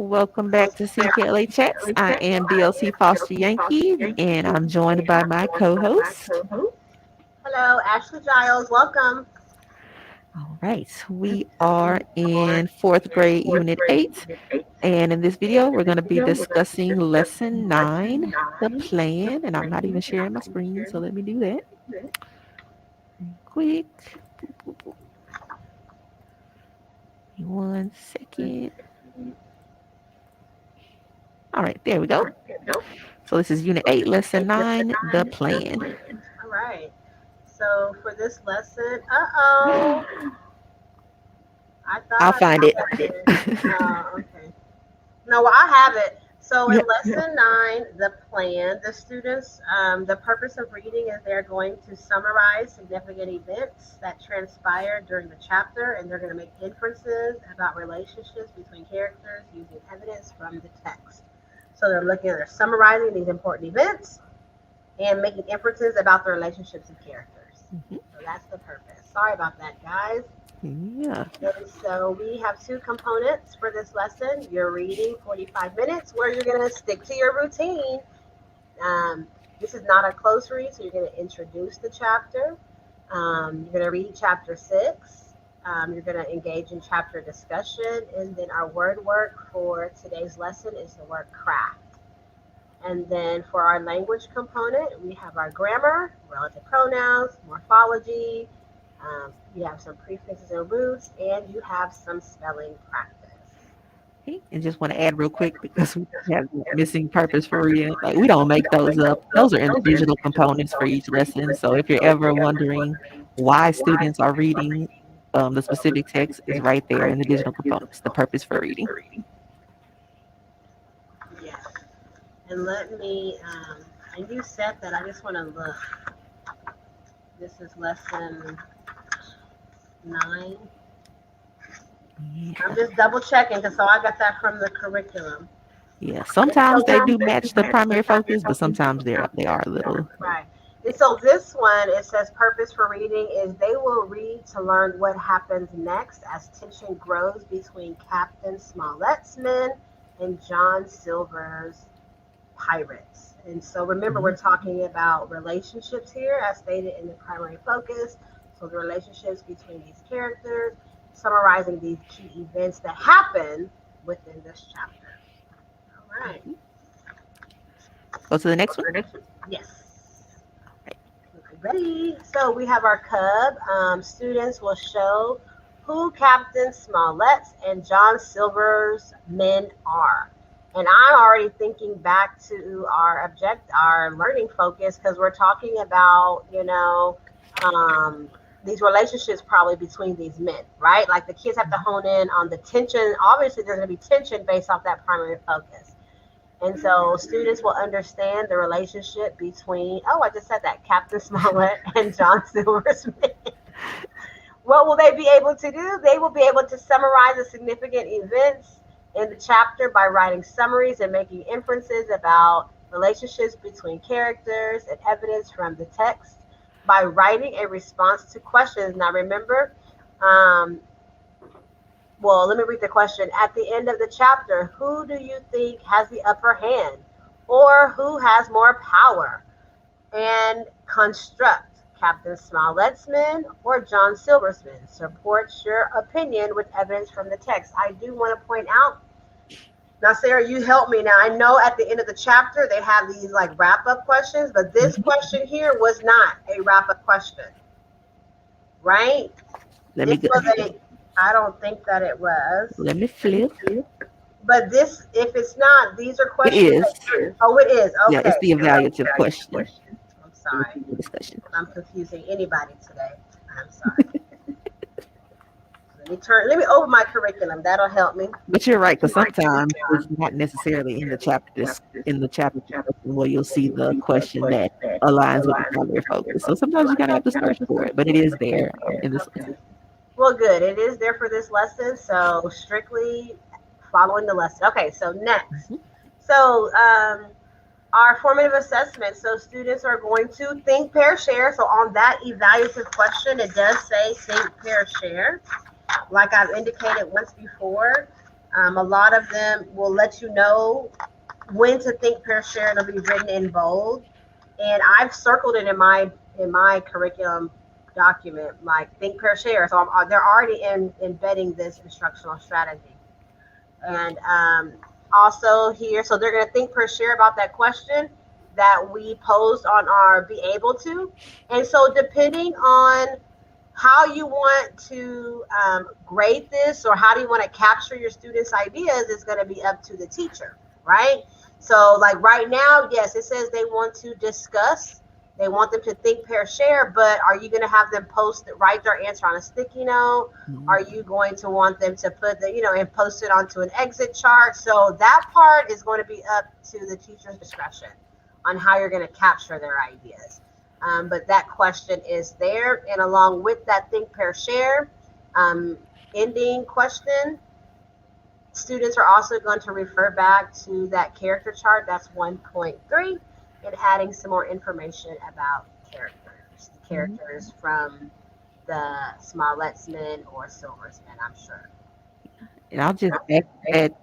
Welcome back to CKLA Chats. I am DLC Foster-Yankey, and I'm joined by my co-host. Hello, Ashley Giles. Welcome. All right, we are in fourth grade, Unit 8, and in this video, we're going to be discussing Lesson 9, the plan, and I'm not even sharing my screen, so let me do that quick. 1 second. All right, there we go. So this is Unit 8, Lesson 9, the plan. All right. So for this lesson, uh-oh, I thought I'll I find it. got it. Oh, okay. No, well, I have it. So in Yep. lesson 9, the plan, the students, the purpose of reading is they're going to summarize significant events that transpired during the chapter, and they're going to make inferences about relationships between characters using evidence from the text. So they're summarizing these important events and making inferences about the relationships of characters. Mhm. So that's the purpose. Sorry about that, guys. Yeah. And so we have two components for this lesson. You're reading 45 minutes where you're going to stick to your routine. This is not a close read, so you're going to introduce the chapter. You're going to read chapter 6. You're going to engage in chapter discussion. And then our word work for today's lesson is the word craft. And then for our language component, we have our grammar, relative pronouns, morphology. You have some prefixes and roots, and you have some spelling practice. Okay. And just want to add real quick because we have missing purpose for reading. Like we don't make those up. Those are individual components for each lesson. So if you're ever wondering why students are reading, the specific text is right there in the digital components. The purpose for reading. Yes. And and you said that, I just want to look. This is lesson 9. Yeah. I'm just double checking because so I got that from the curriculum. Yeah. Sometimes they do match the primary focus, but sometimes they are a little. Right. And so this one, it says purpose for reading is they will read to learn what happens next as tension grows between Captain Smollett's men and John Silver's pirates. And so remember, we're talking about relationships here, as stated in the primary focus. So the relationships between these characters, summarizing these key events that happen within this chapter. All right. Go to the next one. Yes. Okay, ready? So we have our cub. Students will show who Captain Smollett's and John Silver's men are. And I'm already thinking back to our learning focus, because we're talking about, these relationships probably between these men, right? Like the kids have to hone in on the tension. Obviously, there's going to be tension based off that primary focus. And so students will understand the relationship between, I just said that, Captain Smollett and John Silver's men. What will they be able to do? They will be able to summarize the significant events in the chapter by writing summaries and making inferences about relationships between characters and evidence from the text by writing a response to questions. Now remember, let me read the question. At the end of the chapter, who do you think has the upper hand, or who has more power? And construct Captain Smollett's men or John Silver's men. Support your opinion with evidence from the text. I do want to point out, now Sarah, you help me. Now I know at the end of the chapter they have these like wrap-up questions, but this question here was not a wrap-up question, right? Let me go. I don't think that it was. Let me flip. But this, if it's not, these are questions. It is. Oh, it is. Okay. Yeah, it's the evaluative question. I'm sorry. Discussion. I'm confusing anybody today. I'm sorry. Let me open my curriculum. That'll help me. But you're right, because sometimes it's not necessarily in the chapter. Where you'll see the question that aligns with the primary focus. So sometimes you gotta have to search for it, but it is there in this lesson. Well, good. It is there for this lesson. So strictly following the lesson. Okay. So next. So our formative assessment. So students are going to think, pair, share. So on that evaluative question, it does say think, pair, share. Like I've indicated once before, A lot of them will let you know when to think, pair, share. It'll be written in bold, and I've circled it in my curriculum document, like think, pair, share. So they're already embedding this instructional strategy. And also here, so they're going to think, per share about that question that we posed on our be able to. And so depending on how you want to grade this, or how do you want to capture your students' ideas, is going to be up to the teacher, right? So like right now, yes, it says they want to discuss, they want them to think, pair, share, but are you going to have them write their answer on a sticky note? Are you going to want them to put and post it onto an exit chart? So that part is going to be up to the teacher's discretion on how you're going to capture their ideas. But that question is there. And along with that think, pair, share ending question, students are also going to refer back to that character chart. That's 1.3, and adding some more information about characters from the Smollettsman or Silversman, I'm sure. And I'll just add that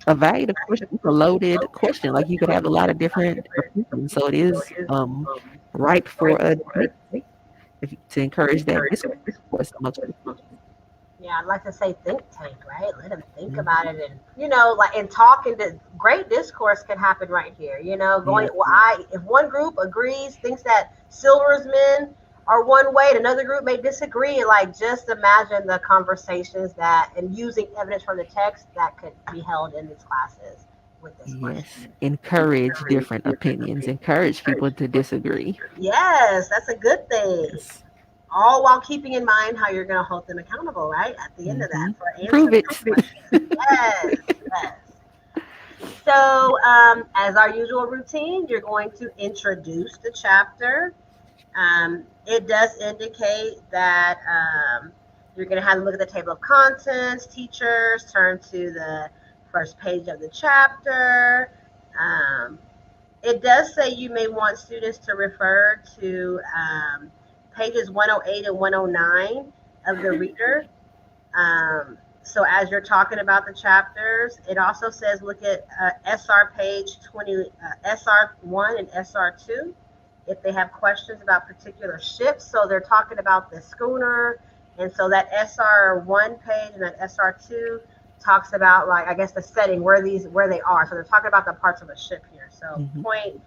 evaluative question is a loaded question. Like you could have a lot of different opinions. So it is ripe for a debate to encourage that discourse amongst the Yeah, I'd like to say think tank, right? Let them think students. about it, and like and talking to great discourse can happen right here. Yeah. If one group agrees, thinks that Silversmen are one way, and another group may disagree. Like just imagine the conversations that, and using evidence from the text that could be held in these classes with this Yes. question. Encourage different opinions. Encourage people to disagree. Yes, that's a good thing. Yes. All while keeping in mind how you're going to hold them accountable, right? At the end of that, for Prove answering it. those questions. Yes, yes. So, as our usual routine, you're going to introduce the chapter. It does indicate that you're going to have them look at the table of contents, teachers, turn to the first page of the chapter. Um, it does say you may want students to refer to pages 108 and 109 of the reader. So as you're talking about the chapters, it also says look at SR page 20, SR1 and SR2 if they have questions about particular ships. So they're talking about the schooner, and so that SR1 page and that SR2 talks about, like, I guess the setting where they are. So they're talking about the parts of a ship here. So Mhm.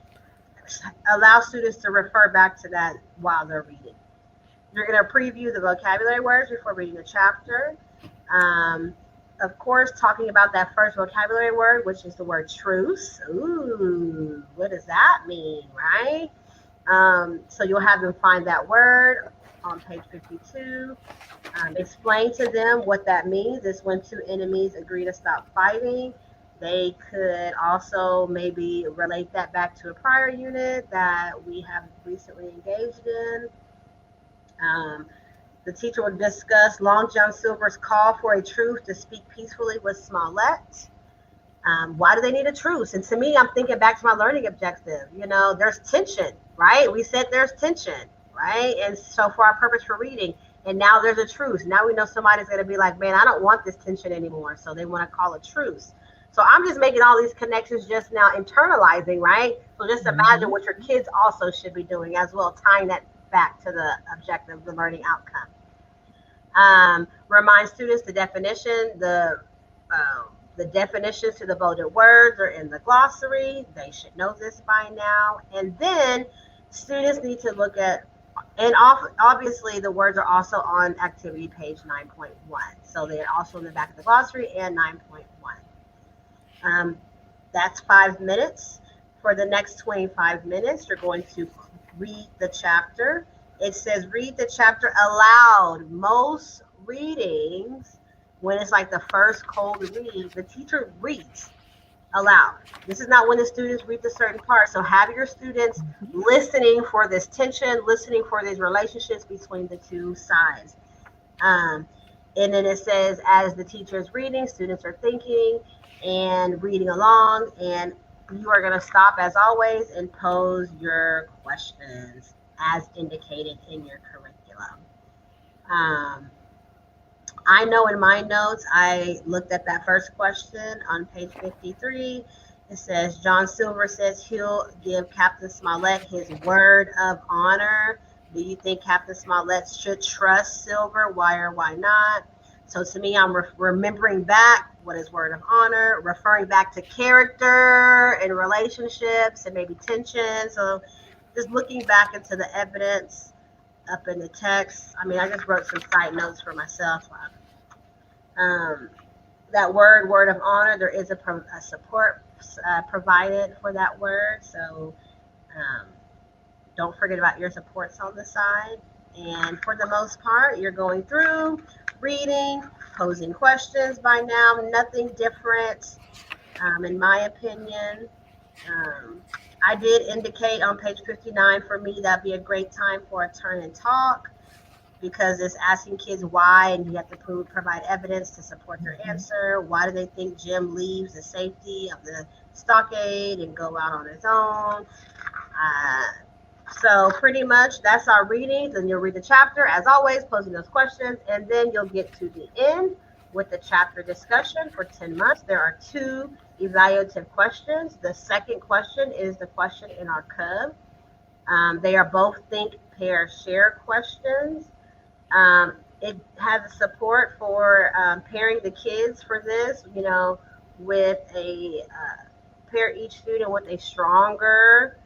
allow students to refer back to that while they're reading. You're going to preview the vocabulary words before reading the chapter. Um, of course, talking about that first vocabulary word, which is the word truce. Ooh, what does that mean, right? So you'll have them find that word on page 52. Explain to them what that means. It's when two enemies agree to stop fighting. They could also maybe relate that back to a prior unit that we have recently engaged in. Um, the teacher will discuss Long John Silver's call for a truce to speak peacefully with Smollett. Why do they need a truce? And to me, I'm thinking back to my learning objective. There's tension, right? We said there's tension, right? And so for our purpose for reading, and now there's a truce. Now we know somebody's going to be like, man, I don't want this tension anymore. So they want to call a truce. So I'm just making all these connections just now, internalizing, right? So just imagine Mhm. what your kids also should be doing as well, tying that back to the objective, the learning outcome. Remind students the definitions to the bolded words are in the glossary. They should know this by now. And then students need to look at, and obviously the words are also on activity page 9.1. So they're also in the back of the glossary and 9.1. Um, that's 5 minutes. For the next 25 minutes, you're going to read the chapter. It says read the chapter aloud. Most readings, when it's like the first cold read, the teacher reads aloud. This is not when the students read the certain part. So have your students listening for this tension, listening for these relationships between the two sides. Um, and then it says, as the teacher is reading, students are thinking and reading along, and you are going to stop as always and pose your questions as indicated in your curriculum. Um, I know in my notes, I looked at that first question on page 53. It says, John Silver says he'll give Captain Smollett his word of honor. Do you think Captain Smollett should trust Silver? Why or why not? So to me, I'm remembering back what is word of honor, referring back to character and relationships and maybe tension. So just looking back into the evidence up in the text. I mean, I just wrote some side notes for myself. Um, that word of honor, there is a support provided for that word. So um, don't forget about your supports on the side. And for the most part, you're going through, reading, posing questions by now. Nothing different, in my opinion. Um, I did indicate on page 59 for me that'd be a great time for a turn and talk because it's asking kids why, and you have to provide evidence to support their Mhm. answer. Why do they think Jim leaves the safety of the stockade and go out on his own? Uh, so pretty much that's our readings, and you'll read the chapter as always, posing those questions, and then you'll get to the end with the chapter discussion for 10 months. There are two evaluative questions. The second question is the question in our cub. They are both think, pair, share questions. It has support for pairing the kids for this, with a pair each student with a stronger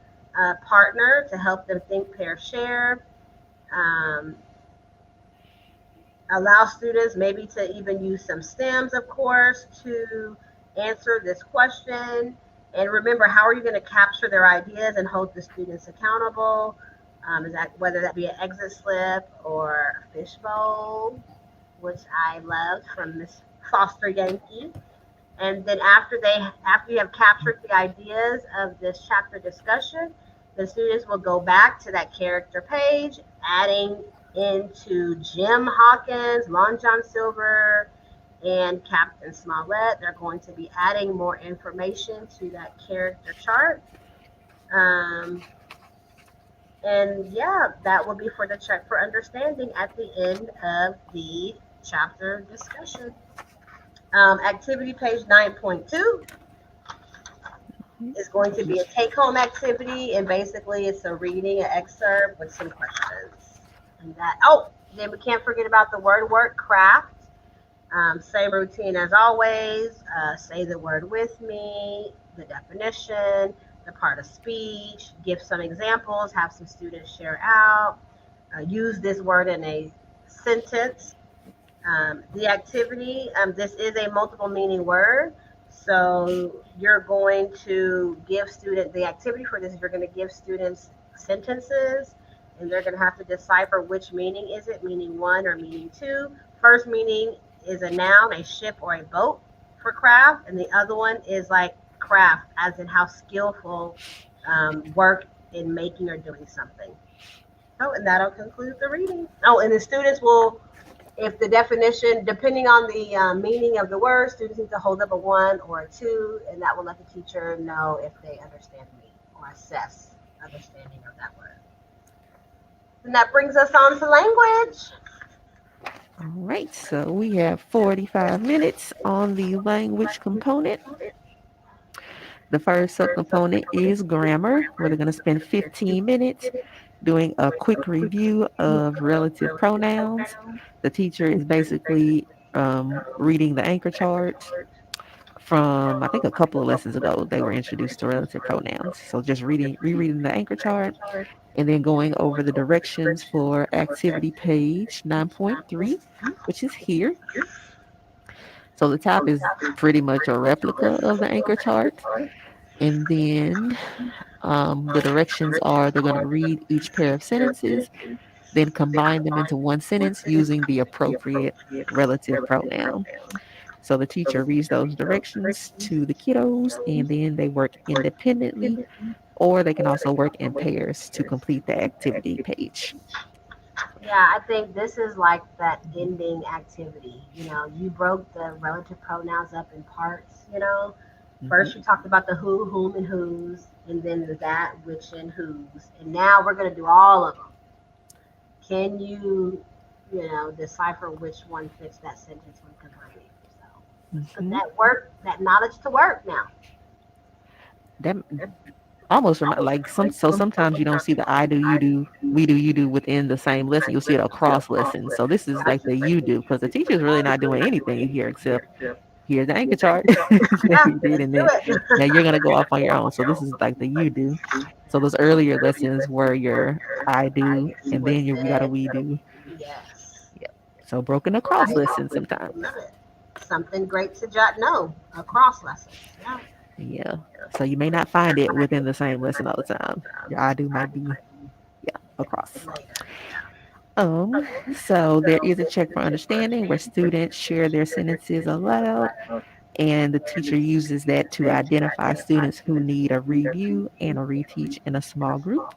partner to help them think, pair, share. Um, Allow students maybe to even use some stems, of course, to answer this question. And remember, how are you going to capture their ideas and hold the students accountable? Is that whether that be an exit slip or a fishbowl, which I loved from Miss Foster-Yankey. And then after you have captured the ideas of this chapter discussion, the students will go back to that character page, adding into Jim Hawkins, Long John Silver, and Captain Smollett. They're going to be adding more information to that character chart. Um, and yeah, that will be for the check for understanding at the end of the chapter discussion. Activity page 9.2 is going to be a take home activity, and basically it's a reading, an excerpt with some questions. And that, oh, then we can't forget about the word work craft. Same routine as always. Say the word with me, the definition, the part of speech, give some examples, have some students share out, use this word in a sentence. The activity, this is a multiple meaning word. So you're going to give student the activity for this. You're going to give students sentences, and they're going to have to decipher which meaning is it, meaning one or meaning two. First meaning is a noun, a ship or a boat for craft, and the other one is like craft, as in how skillful work in making or doing something. Oh, and that'll conclude the reading. Oh, and the students will, if the definition, depending on the meaning of the word, students need to hold up a one or a two, and that will let the teacher know if they understand me or assess understanding of that word. And that brings us on to language. All right, so we have 45 minutes on the language component. The first subcomponent is grammar, where they're going to spend 15 minutes doing a quick review of relative pronouns. The teacher is basically reading the anchor chart from, I think, a couple of lessons ago. They were introduced to relative pronouns. So just rereading the anchor chart, and then going over the directions for activity page 9.3, which is here. So the top is pretty much a replica of the anchor chart. And then the directions are they're going to read each pair of sentences, then combine them into one sentence using the appropriate relative pronoun. So the teacher reads those directions to the kiddos, and then they work independently, or they can also work in pairs to complete the activity page. Yeah, I think this is like that ending activity. You broke the relative pronouns up in parts. Mm-hmm. First, you talked about the who, whom, and whose, and then the that, which, and whose. And now we're going to do all of them. Can you decipher which one fits that sentence when combining. So let's put Hmm. that knowledge to work now. That almost remind like sometimes you don't see the I do, you do, we do, you do within the same lesson. You'll see it across lessons. So this is like the you do because the teacher's really not doing anything here except here's the anchor chart that Yeah, we did, let's and do then it. now you're gonna go off on your own. So this is like the you do. So those earlier lessons were your I do, and Was then your we gotta said, we do. yes. Yeah. So broken across lessons sometimes. Love it. Something great to jot no across lessons. Yeah. Yeah. So you may not find it within the same lesson all the time. Your I do might be, yeah, across. Later. Yeah. So there is a check for understanding where students share their sentences aloud, and the teacher uses that to identify students who need a review and a reteach in a small group.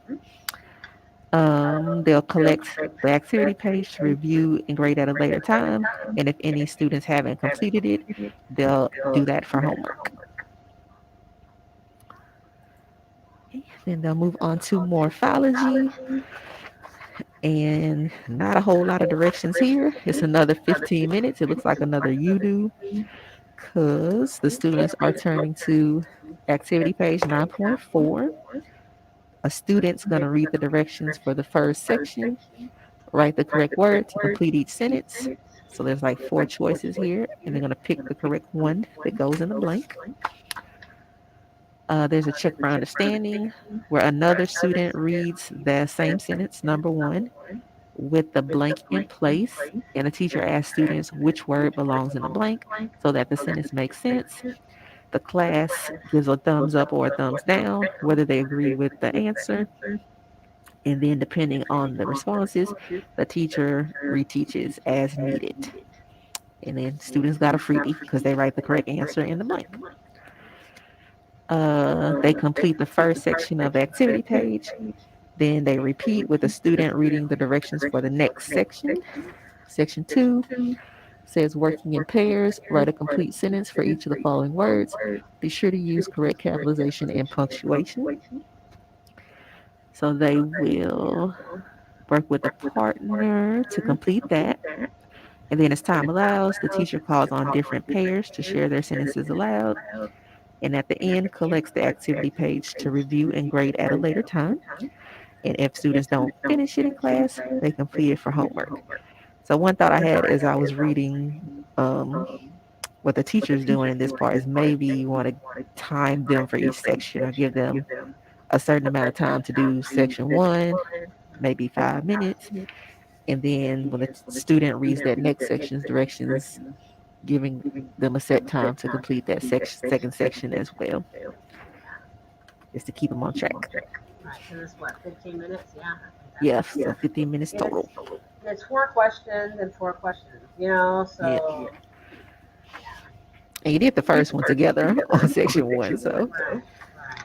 They'll collect the activity page to review and grade at a later time, and if any students haven't completed it, they'll do that for homework. Then they'll move on to morphology, and not a whole lot of directions here. It's another 15 minutes. It looks like another you do because the students are turning to activity page 9.4. A student's going to read the directions for the first section, write the correct word to complete each sentence. So there's like four choices here, and they're going to pick the correct one that goes in the blank. There's a check for understanding where another student reads the same sentence, number one, with the blank in place, and the teacher asks students which word belongs in the blank so that the sentence makes sense. The class gives a thumbs up or a thumbs down, whether they agree with the answer. And then, depending on the responses, the teacher reteaches as needed. And then, students got a freebie because they write the correct answer in the blank. They complete the first section of the activity page. Then they repeat with the student reading the directions for the next section. Section 2 says working in pairs, write a complete sentence for each of the following words. Be sure to use correct capitalization and punctuation. So they will work with a partner to complete that. And then, as time allows, the teacher calls on different pairs to share their sentences aloud. And at the end, collects the activity page to review and grade at a later time. And if students don't finish it in class, they complete it for homework. So one thought I had as I was reading what the teacher's doing in this part is maybe you want to time them for each section or give them a certain amount of time to do section one, maybe 5 minutes. And then when the student reads that next section's directions, giving them a set time to complete that second section as well, just to keep them on track. Right. Because it's what, 15 minutes? Yeah. I think Yeah, that's so 15 minutes and total. it's four questions and four questions. You know, Yeah. so yeah. And you did the first one together on section one, so Right. Right.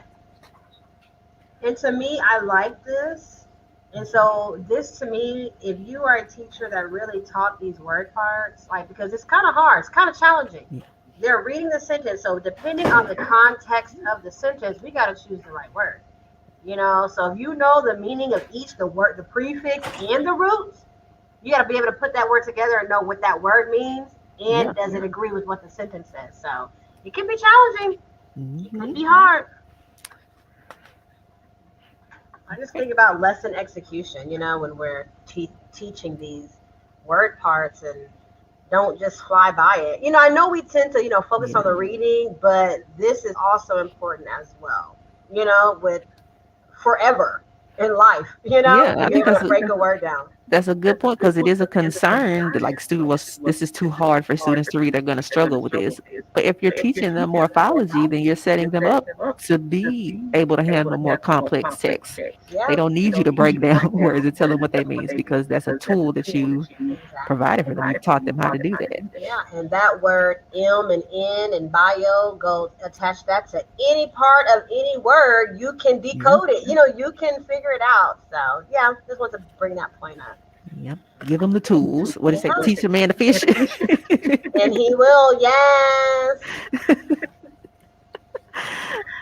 And to me, I like this. And so this to me, if you are a teacher that really taught these word parts, like because it's kind of hard, it's kind of challenging. yeah. They're reading the sentence, so depending on the context of the sentence, we got to choose the right word. So if you know the meaning of each, the word, the prefix, and the roots, you got to be able to put that word together and know what that word means, Yeah. and does it agree with what the sentence says. So it can be challenging. It could Mm-hmm. be hard. I just think about lesson execution, when we're teaching these word parts and don't just fly by it. I know we tend to, focus on Yeah. the reading, but this is also important as well, with forever in life, Yeah, to I be think able to break a word down. that's a good point because it is a concern that like student was this is too hard for students to read. They're going to struggle with this. But if you're teaching them morphology, then you're setting them up to be able to handle more complex text. They Yeah, don't need you to break down words and tell them what they means because that's a tool that you exactly. provided for them. You've taught them how to do that. Yeah, and that word M and N and bio go attach that to any part of any word. You can Yeah. decode it. You can figure it out. So yeah, just want to bring that point up. Yep. Give them the tools. What is it? Yeah, Teach a man to fish. and he will. Yes.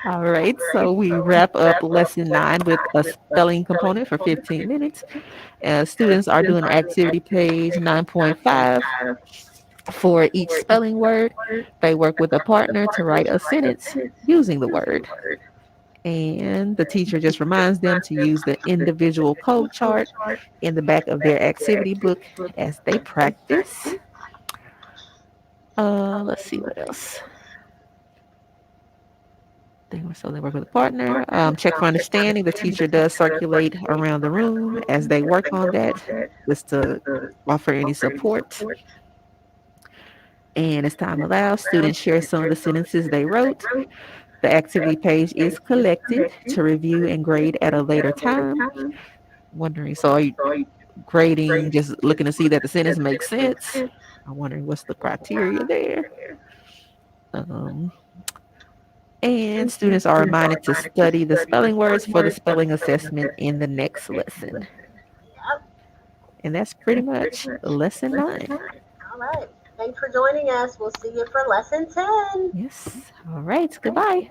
All right, so we wrap up lesson 9 with a spelling component for 15 minutes. Students are doing activity page 9.5 for each spelling word. They work with a partner to write a sentence using the word. And the teacher just reminds them to use the individual code chart in the back of their activity book as they practice. Let's see what else. So they work with a partner. Check for understanding. The teacher does circulate around the room as they work on that, just to offer any support. And as time allows, students share some of the sentences they wrote. The activity page is collected to review and grade at a later time. Wondering, so are you grading just looking to see that the sentence makes sense? I'm wondering what's the criteria there. Um, and students are reminded to study the spelling words for the spelling assessment in the next lesson. Yep. And that's pretty much lesson 9. All right. Thanks for joining us. We'll see you for lesson 10. Yes. All right. Goodbye.